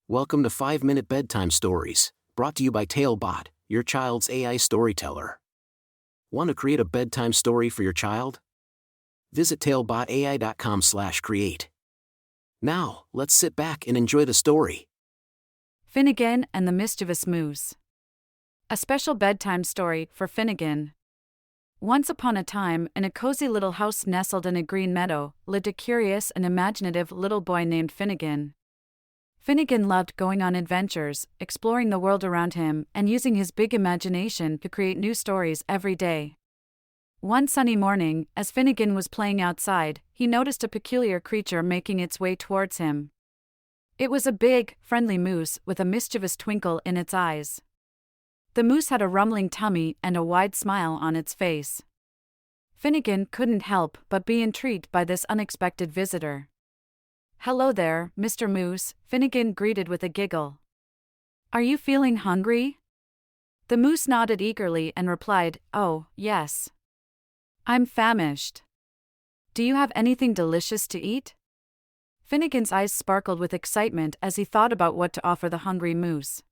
Welcome to 5-Minute Bedtime Stories, brought to you by TaleBot, your child's AI storyteller. Want to create a bedtime story for your child? Visit talebotai.com/create. Now, let's sit back and enjoy the story. Finnegan and the Mischievous Moose. A special bedtime story for Finnegan. Once upon a time, in a cozy little house nestled in a green meadow, lived a curious and imaginative little boy named Finnegan. Finnegan loved going on adventures, exploring the world around him, and using his big imagination to create new stories every day. One sunny morning, as Finnegan was playing outside, he noticed a peculiar creature making its way towards him. It was a big, friendly moose with a mischievous twinkle in its eyes. The moose had a rumbling tummy and a wide smile on its face. Finnegan couldn't help but be intrigued by this unexpected visitor. "Hello there, Mr. Moose," Finnegan greeted with a giggle. "Are you feeling hungry?" The moose nodded eagerly and replied, "Oh, yes. I'm famished. Do you have anything delicious to eat?" Finnegan's eyes sparkled with excitement as he thought about what to offer the hungry moose.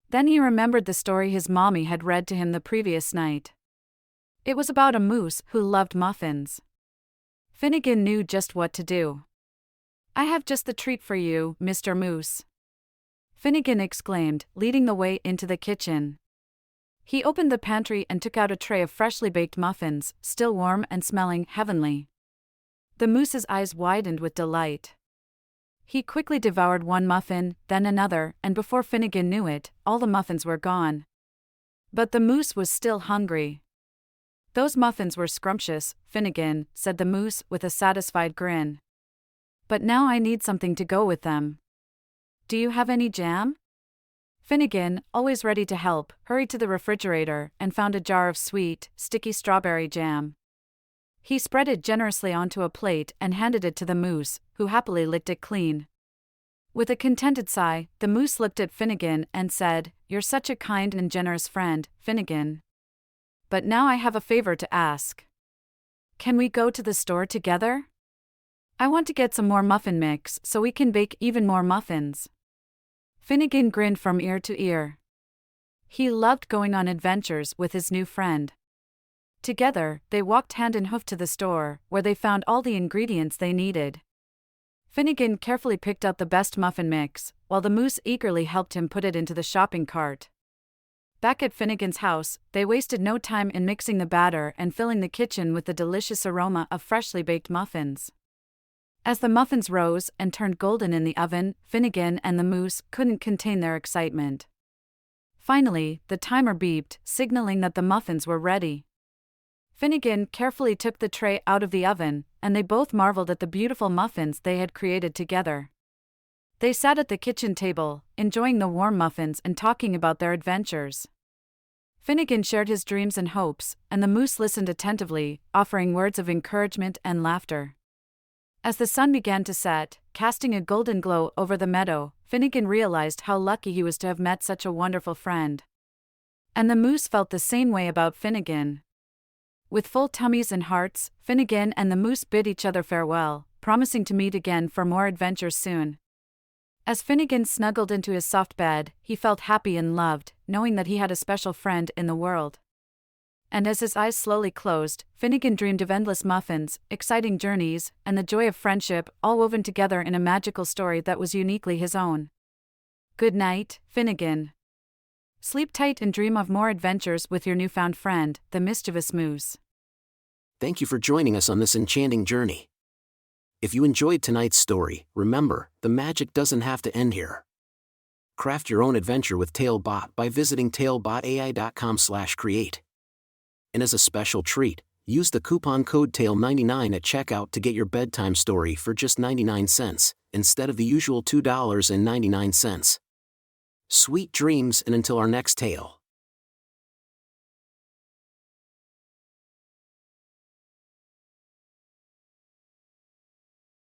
Then he remembered the story his mommy had read to him the previous night. It was about a moose who loved muffins. Finnegan knew just what to do. "I have just the treat for you, Mr. Moose," Finnegan exclaimed, leading the way into the kitchen. He opened the pantry and took out a tray of freshly baked muffins, still warm and smelling heavenly. The moose's eyes widened with delight. He quickly devoured one muffin, then another, and before Finnegan knew it, all the muffins were gone. But the moose was still hungry. "Those muffins were scrumptious, Finnegan," said the moose with a satisfied grin. "But now I need something to go with them. Do you have any jam?" Finnegan, always ready to help, hurried to the refrigerator and found a jar of sweet, sticky strawberry jam. He spread it generously onto a plate and handed it to the moose, who happily licked it clean. With a contented sigh, the moose looked at Finnegan and said, "You're such a kind and generous friend, Finnegan. But now I have a favor to ask. Can we go to the store together? I want to get some more muffin mix so we can bake even more muffins." Finnegan grinned from ear to ear. He loved going on adventures with his new friend. Together, they walked hand in hoof to the store, where they found all the ingredients they needed. Finnegan carefully picked out the best muffin mix, while the moose eagerly helped him put it into the shopping cart. Back at Finnegan's house, they wasted no time in mixing the batter and filling the kitchen with the delicious aroma of freshly baked muffins. As the muffins rose and turned golden in the oven, Finnegan and the moose couldn't contain their excitement. Finally, the timer beeped, signaling that the muffins were ready. Finnegan carefully took the tray out of the oven, and they both marveled at the beautiful muffins they had created together. They sat at the kitchen table, enjoying the warm muffins and talking about their adventures. Finnegan shared his dreams and hopes, and the moose listened attentively, offering words of encouragement and laughter. As the sun began to set, casting a golden glow over the meadow, Finnegan realized how lucky he was to have met such a wonderful friend. And the moose felt the same way about Finnegan. With full tummies and hearts, Finnegan and the moose bid each other farewell, promising to meet again for more adventures soon. As Finnegan snuggled into his soft bed, he felt happy and loved, knowing that he had a special friend in the world. And as his eyes slowly closed, Finnegan dreamed of endless muffins, exciting journeys, and the joy of friendship, all woven together in a magical story that was uniquely his own. Good night, Finnegan. Sleep tight and dream of more adventures with your newfound friend, the Mischievous Moose. Thank you for joining us on this enchanting journey. If you enjoyed tonight's story, remember, the magic doesn't have to end here. Craft your own adventure with TaleBot by visiting talebotai.com/create. And as a special treat, use the coupon code TALE99 at checkout to get your bedtime story for just 99 cents, instead of the usual $2.99. Sweet dreams, and until our next tale.